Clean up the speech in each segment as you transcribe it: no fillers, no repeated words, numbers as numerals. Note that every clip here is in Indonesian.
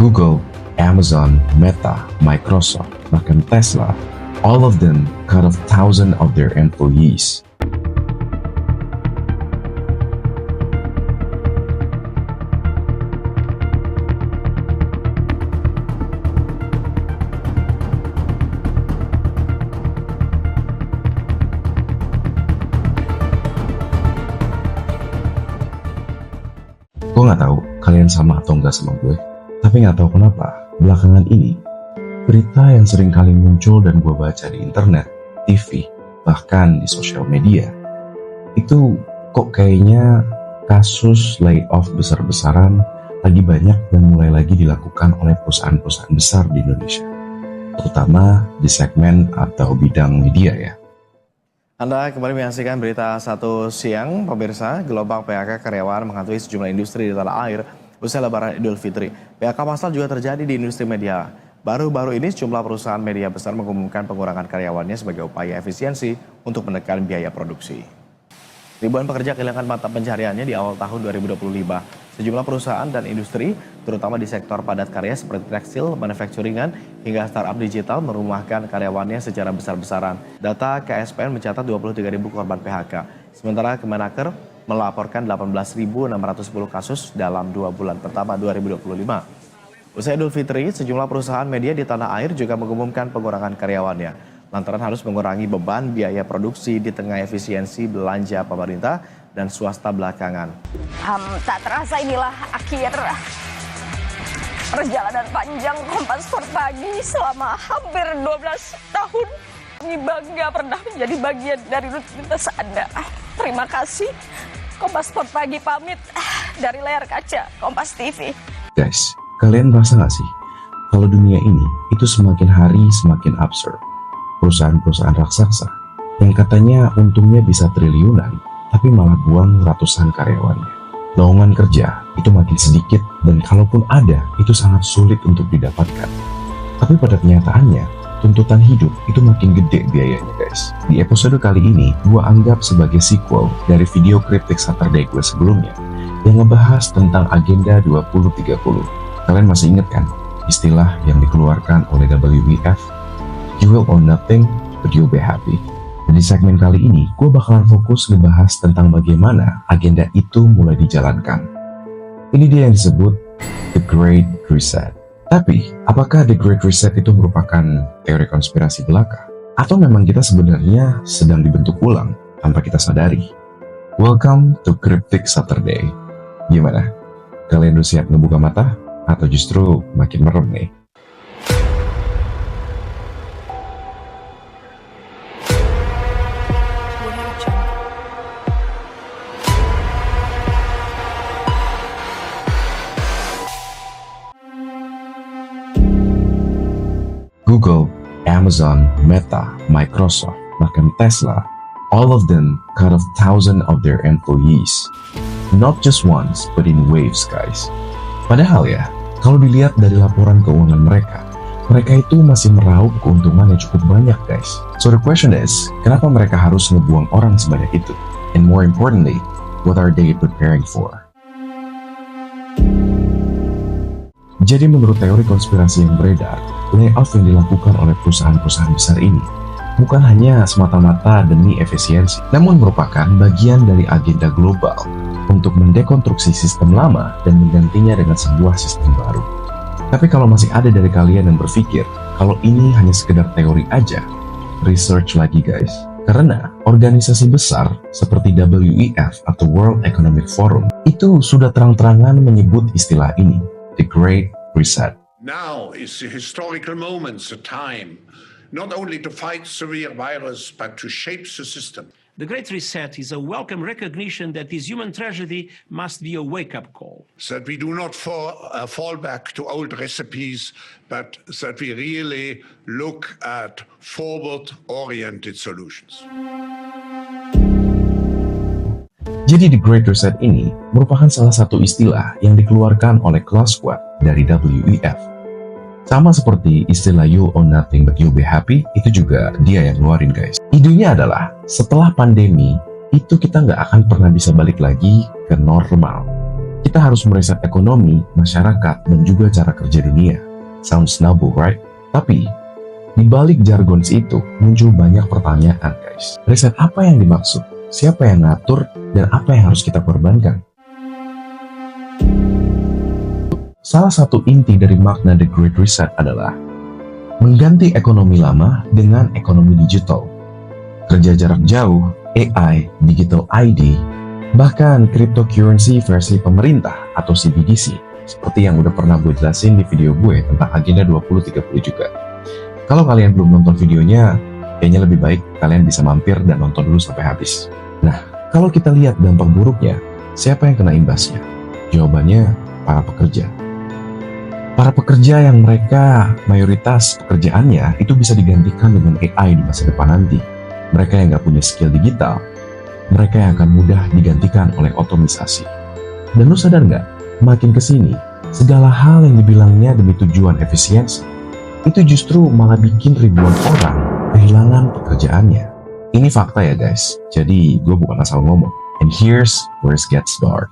Google, Amazon, Meta, Microsoft, bahkan Tesla, all of them cut off thousands of their employees. Gue nggak tahu kalian sama atau nggak sama gue, tapi nggak tahu kenapa belakangan ini berita yang sering kali muncul dan gue baca di internet, TV, bahkan di sosial media itu kok kayaknya kasus layoff besar-besaran lagi banyak dan mulai lagi dilakukan oleh perusahaan-perusahaan besar di Indonesia, terutama di segmen atau bidang media ya. Anda kembali menyaksikan berita Satu Siang, pemirsa. Gelombang PHK karyawan menghantui sejumlah industri di tanah air usai Lebaran Idul Fitri. PHK massal juga terjadi di industri media. Baru-baru ini sejumlah perusahaan media besar mengumumkan pengurangan karyawannya sebagai upaya efisiensi untuk menekan biaya produksi. Ribuan pekerja kehilangan mata pencariannya di awal tahun 2025. Sejumlah perusahaan dan industri, terutama di sektor padat karya seperti tekstil, manufacturingan, hingga startup digital merumahkan karyawannya secara besar-besaran. Data KSPN mencatat 23.000 korban PHK. Sementara Kemenaker melaporkan 18.610 kasus dalam 2 bulan pertama 2025. Usai Idul Fitri, sejumlah perusahaan media di tanah air juga mengumumkan pengurangan karyawannya lantaran harus mengurangi beban biaya produksi di tengah efisiensi belanja pemerintah dan swasta belakangan. Tak terasa inilah akhir perjalanan panjang Kompas Pagi selama hampir 12 tahun. Kami bangga pernah menjadi bagian dari rutinitas Anda. Terima kasih. Kompas Pagi pamit dari layar kaca Kompas TV. Guys, kalian merasa gak sih kalau dunia ini itu semakin hari semakin absurd? Perusahaan-perusahaan raksasa yang katanya untungnya bisa triliunan, tapi malah buang ratusan karyawannya. Lowongan kerja itu makin sedikit dan kalaupun ada, itu sangat sulit untuk didapatkan. Tapi pada kenyataannya, tuntutan hidup itu makin gede biayanya guys. Di episode kali ini, gue anggap sebagai sequel dari video Cryptic Saturday gue sebelumnya yang ngebahas tentang agenda 2030. Kalian masih ingat kan istilah yang dikeluarkan oleh WEF? You will own nothing, but you'll be happy. Dan di segmen kali ini, gue bakalan fokus ngebahas tentang bagaimana agenda itu mulai dijalankan. Ini dia yang disebut The Great Reset. Tapi, apakah The Great Reset itu merupakan teori konspirasi belaka? Atau memang kita sebenarnya sedang dibentuk ulang tanpa kita sadari? Welcome to Cryptic Saturday. Gimana? Kalian udah siap ngebuka mata? Atau justru makin merem nih? Google, Amazon, Meta, Microsoft, bahkan Tesla, all of them cut off thousands of their employees. Not just once, but in waves, guys. Padahal ya, kalau dilihat dari laporan keuangan mereka itu masih meraup keuntungan yang cukup banyak, guys. So the question is, kenapa mereka harus ngebuang orang sebanyak itu? And more importantly, what are they preparing for? Jadi menurut teori konspirasi yang beredar, layoff yang dilakukan oleh perusahaan-perusahaan besar ini bukan hanya semata-mata demi efisiensi, namun merupakan bagian dari agenda global untuk mendekonstruksi sistem lama dan menggantinya dengan sebuah sistem baru. Tapi kalau masih ada dari kalian yang berpikir kalau ini hanya sekedar teori aja, research lagi guys. Karena organisasi besar seperti WEF atau World Economic Forum itu sudah terang-terangan menyebut istilah ini, The Great Reset. Now is the historical moment, the time, not only to fight severe virus, but to shape the system. The Great Reset is a welcome recognition that this human tragedy must be a wake-up call. That we do not fall back to old recipes, but that we really look at forward-oriented solutions. Jadi The Great Reset ini merupakan salah satu istilah yang dikeluarkan oleh Klaus Schwab dari WEF. Sama seperti istilah you own nothing but you'll be happy, itu juga dia yang ngeluarin guys. Idenya adalah setelah pandemi, itu kita nggak akan pernah bisa balik lagi ke normal. Kita harus mereset ekonomi, masyarakat, dan juga cara kerja dunia. Sounds noble, right? Tapi, di balik jargon itu muncul banyak pertanyaan, guys. Reset apa yang dimaksud? Siapa yang ngatur? Dan apa yang harus kita korbankan? Salah satu inti dari makna The Great Reset adalah mengganti ekonomi lama dengan ekonomi digital. Kerja jarak jauh, AI, digital ID, bahkan cryptocurrency versi pemerintah atau CBDC, seperti yang udah pernah gue jelasin di video gue tentang Agenda 2030 juga. Kalau kalian belum nonton videonya, kayaknya lebih baik kalian bisa mampir dan nonton dulu sampai habis. Nah, kalau kita lihat dampak buruknya, siapa yang kena imbasnya? Jawabannya, para pekerja. Para pekerja yang mereka mayoritas pekerjaannya itu bisa digantikan dengan AI di masa depan nanti. Mereka yang nggak punya skill digital, mereka yang akan mudah digantikan oleh otomisasi. Dan lu sadar nggak, makin kesini, segala hal yang dibilangnya demi tujuan efisiensi, itu justru malah bikin ribuan orang kehilangan pekerjaannya. Ini fakta ya guys, jadi gue bukan asal ngomong. And here's where it gets dark.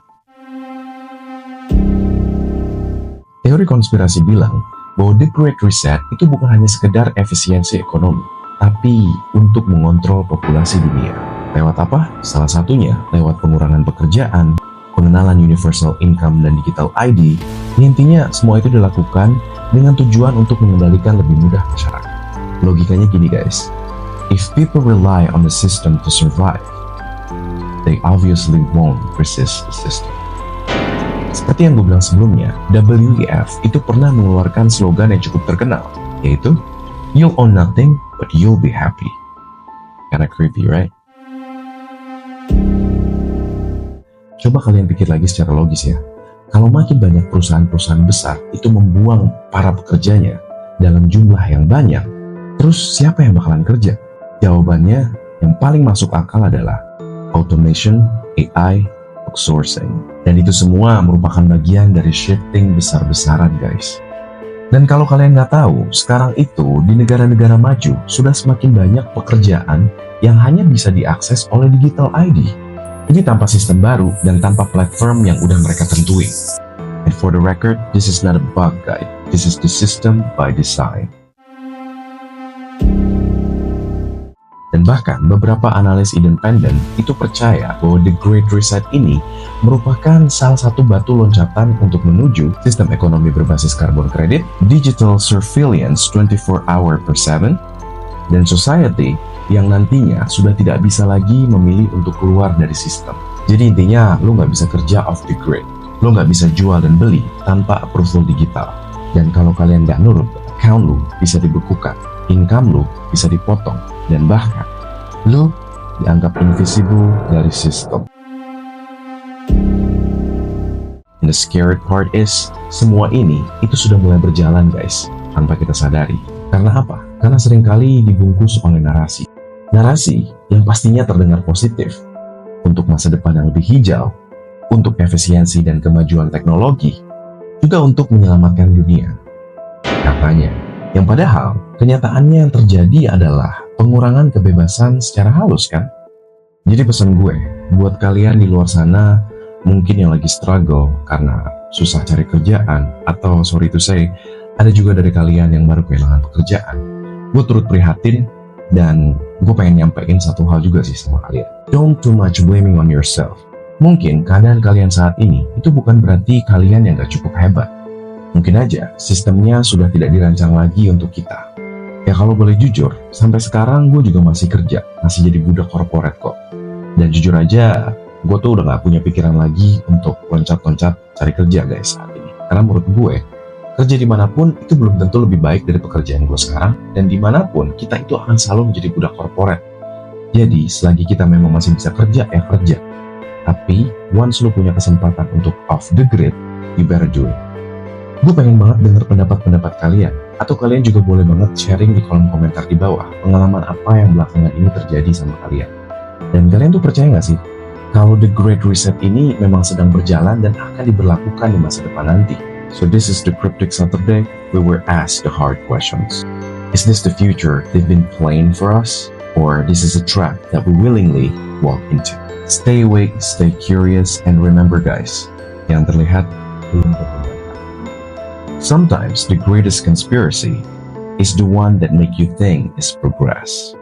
Teori konspirasi bilang bahwa The Great Reset itu bukan hanya sekedar efisiensi ekonomi, tapi untuk mengontrol populasi dunia. Lewat apa? Salah satunya lewat pengurangan pekerjaan, pengenalan universal income dan digital ID. Intinya semua itu dilakukan dengan tujuan untuk mengendalikan lebih mudah masyarakat. Logikanya gini guys, if people rely on the system to survive, they obviously won't resist the system. Seperti yang gue bilang sebelumnya, WEF itu pernah mengeluarkan slogan yang cukup terkenal, yaitu "You'll own nothing, but you'll be happy." Kinda creepy, right? Coba kalian pikir lagi secara logis ya. Kalau makin banyak perusahaan-perusahaan besar itu membuang para pekerjanya dalam jumlah yang banyak, terus siapa yang bakalan kerja? Jawabannya yang paling masuk akal adalah automation, AI, outsourcing. Dan itu semua merupakan bagian dari shifting besar-besaran guys. Dan kalau kalian nggak tahu, sekarang itu di negara-negara maju sudah semakin banyak pekerjaan yang hanya bisa diakses oleh digital ID. Ini tanpa sistem baru dan tanpa platform yang udah mereka tentuin. And for the record, this is not a bug guide. This is the system by design. Dan bahkan beberapa analis independen itu percaya bahwa The Great Reset ini merupakan salah satu batu loncatan untuk menuju sistem ekonomi berbasis karbon kredit, digital surveillance 24/7, dan society yang nantinya sudah tidak bisa lagi memilih untuk keluar dari sistem. Jadi intinya, lu nggak bisa kerja off the grid. Lu nggak bisa jual dan beli tanpa approval digital. Dan kalau kalian nggak nurut, account lu bisa dibekukan, income lu bisa dipotong, dan bahkan lu dianggap invisible dari sistem. And the scary part is, semua ini itu sudah mulai berjalan guys, tanpa kita sadari. Karena apa? Karena seringkali dibungkus oleh narasi. Narasi yang pastinya terdengar positif, untuk masa depan yang lebih hijau, untuk efisiensi dan kemajuan teknologi, juga untuk menyelamatkan dunia. Katanya, yang padahal kenyataannya yang terjadi adalah pengurangan kebebasan secara halus kan? Jadi pesan gue, buat kalian di luar sana, mungkin yang lagi struggle karena susah cari kerjaan, atau sorry to say, ada juga dari kalian yang baru kehilangan pekerjaan. Gue turut prihatin, dan gue pengen nyampein satu hal juga sih sama kalian. Don't too much blaming on yourself. Mungkin keadaan kalian saat ini itu bukan berarti kalian yang gak cukup hebat. Mungkin aja sistemnya sudah tidak dirancang lagi untuk kita. Ya kalau boleh jujur, sampai sekarang gue juga masih kerja, masih jadi budak korporat kok. Dan jujur aja, gue tuh udah gak punya pikiran lagi untuk loncat-loncat cari kerja guys saat ini. Karena menurut gue, kerja dimanapun itu belum tentu lebih baik dari pekerjaan gue sekarang, dan dimanapun kita itu akan selalu menjadi budak korporat. Jadi selagi kita memang masih bisa kerja, ya kerja. Tapi once lu punya kesempatan untuk off the grid, you better do it. Gue pengen banget denger pendapat-pendapat kalian, atau kalian juga boleh banget sharing di kolom komentar di bawah pengalaman apa yang belakangan ini terjadi sama kalian. Dan kalian tuh percaya gak sih kalau The Great Reset ini memang sedang berjalan dan akan diberlakukan di masa depan nanti? So this is the Cryptic Saturday where we're asked the hard questions. Is this the future they've been playing for us? Or this is a trap that we willingly walk into? Stay awake, stay curious, and remember guys, yang terlihat belum berkembang. Sometimes the greatest conspiracy is the one that make you think is progress.